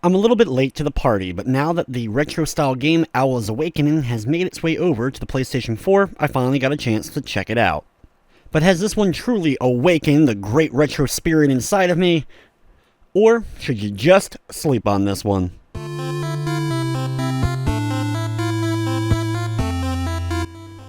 I'm a little bit late to the party, but now that the retro-style game Alwa'S Awakening has made its way over to the PlayStation 4, I finally got a chance to check it out. But has this one truly awakened the great retro spirit inside of me? Or should you just sleep on this one?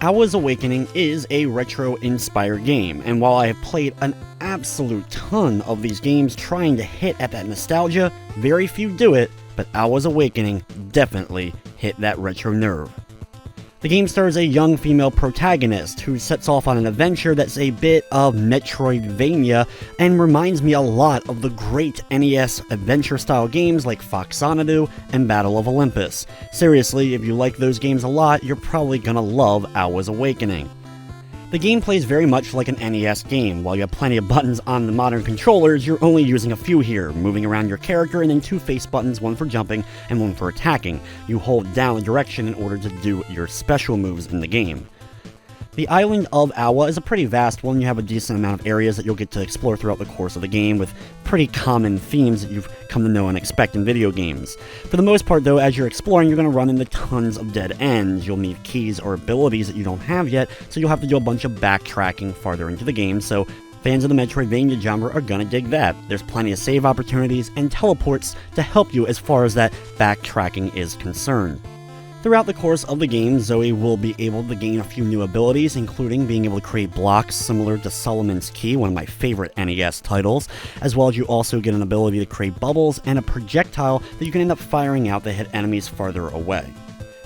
Alwa'S Awakening is a retro-inspired game, and while I have played an absolute ton of these games trying to hit at that nostalgia, very few do it, but Alwa'S Awakening definitely hit that retro nerve. The game stars a young female protagonist who sets off on an adventure that's a bit of Metroidvania and reminds me a lot of the great NES adventure-style games like Foxanadu and Battle of Olympus. Seriously, if you like those games a lot, you're probably gonna love Alwa'S Awakening. The game plays very much like an NES game. While you have plenty of buttons on the modern controllers, you're only using a few here, moving around your character and then two face buttons, one for jumping and one for attacking. You hold down the direction in order to do your special moves in the game. The island of Alwa is a pretty vast one. You have a decent amount of areas that you'll get to explore throughout the course of the game with pretty common themes that you've come to know and expect in video games. For the most part though, as you're exploring, you're going to run into tons of dead ends. You'll need keys or abilities that you don't have yet, so you'll have to do a bunch of backtracking farther into the game, so fans of the Metroidvania genre are gonna dig that. There's plenty of save opportunities and teleports to help you as far as that backtracking is concerned. Throughout the course of the game, Zoe will be able to gain a few new abilities, including being able to create blocks similar to Solomon's Key, one of my favorite NES titles, as well as you also get an ability to create bubbles and a projectile that you can end up firing out that hit enemies farther away.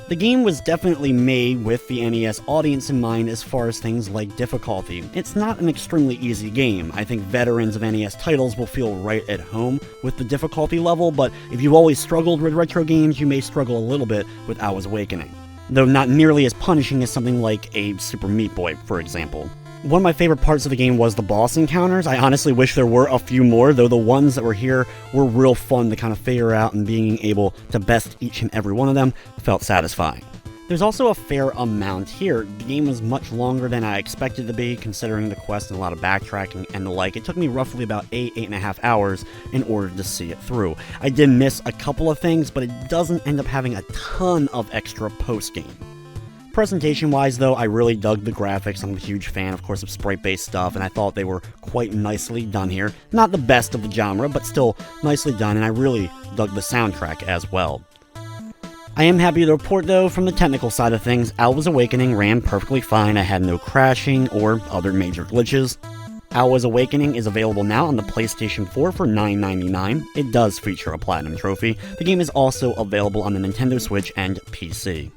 The game was definitely made with the NES audience in mind as far as things like difficulty. It's not an extremely easy game. I think veterans of NES titles will feel right at home with the difficulty level, but if you've always struggled with retro games, you may struggle a little bit with Alwa'S Awakening. Though not nearly as punishing as something like a Super Meat Boy, for example. One of my favorite parts of the game was the boss encounters. I honestly wish there were a few more, though the ones that were here were real fun to kind of figure out, and being able to best each and every one of them felt satisfying. There's also a fair amount here. The game was much longer than I expected to be, considering the quest and a lot of backtracking and the like. It took me roughly about 8.5 hours in order to see it through. I did miss a couple of things, but it doesn't end up having a ton of extra post-game. Presentation-wise, though, I really dug the graphics. I'm a huge fan, of course, of sprite-based stuff, and I thought they were quite nicely done here. Not the best of the genre, but still nicely done, and I really dug the soundtrack as well. I am happy to report, though, from the technical side of things, Alwa'S Awakening ran perfectly fine. I had no crashing or other major glitches. Alwa'S Awakening is available now on the PlayStation 4 for $9.99. It does feature a Platinum Trophy. The game is also available on the Nintendo Switch and PC.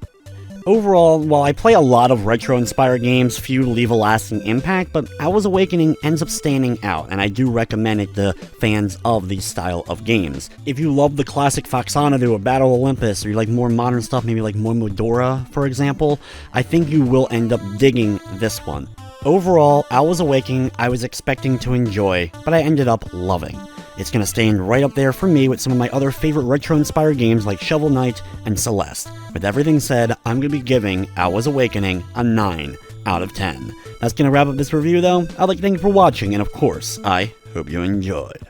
Overall, while I play a lot of retro-inspired games, few leave a lasting impact, but Alwa'S Awakening ends up standing out, and I do recommend it to fans of these style of games. If you love the classic Foxanadu or Battle Olympus, or you like more modern stuff, maybe like Momodora, for example, I think you will end up digging this one. Overall, Alwa'S Awakening I was expecting to enjoy, but I ended up loving. It's going to stand right up there for me with some of my other favorite retro-inspired games like Shovel Knight and Celeste. With everything said, I'm going to be giving Alwa'S Awakening a 9 out of 10. That's going to wrap up this review though. I'd like to thank you for watching, and of course, I hope you enjoyed.